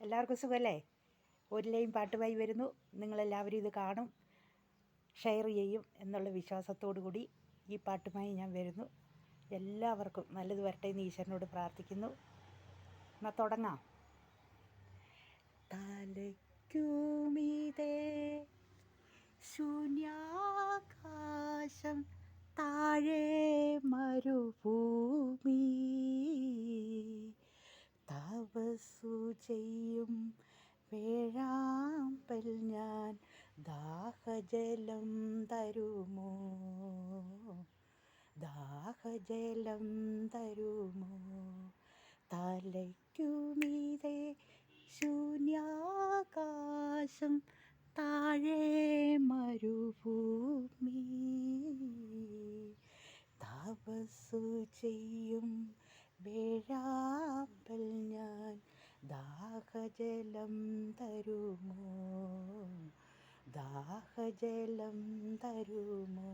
എല്ലാവർക്കും സുഖമല്ലേ? ഒരു ലൈൻ പാട്ടുമായി വരുന്നു. നിങ്ങളെല്ലാവരും ഇത് കാണും, ഷെയർ ചെയ്യും എന്നുള്ള വിശ്വാസത്തോടു കൂടി ഈ പാട്ടുമായി ഞാൻ വരുന്നു. എല്ലാവർക്കും നല്ലത് വരട്ടെ എന്ന് ഈശ്വരനോട് പ്രാർത്ഥിക്കുന്നു. എന്നാൽ തുടങ്ങാം. തലയ്ക്കുമീതേ ശൂന്യാകാശം, താഴെ മരുഭൂമി, തപസ്സു ചെയ്യും വേഴാമ്പൽ ഞാൻ, ദാഹജലം തരുമോ, ദാഹജലം തരുമോ? തലയ്ക്കുമീതേ ശൂന്യാകാശം, താഴെ മരുഭൂമി, തപസ്സു ചെയ്യും വേഴാമ്പൽ ഞാൻ, ദാഹജലം തരുമോ, ദാഹജലം തരുമോ?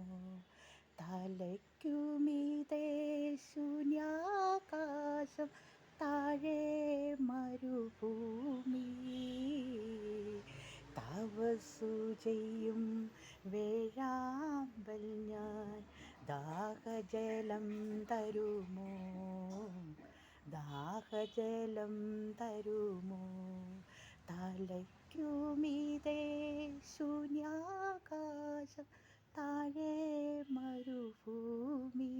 തലയ്ക്കുമീതേ ശൂന്യാകാശം, താഴെ മരുഭൂമി, തപസ്സു ചെയ്യും വേഴാമ്പൽ ഞാൻ, ദാഹജലം തരുമോ, ദാഹജലം തരുമോ? തലയ്ക്കുമീതേ ശൂന്യാകാശം, താഴെ മരുഭൂമി.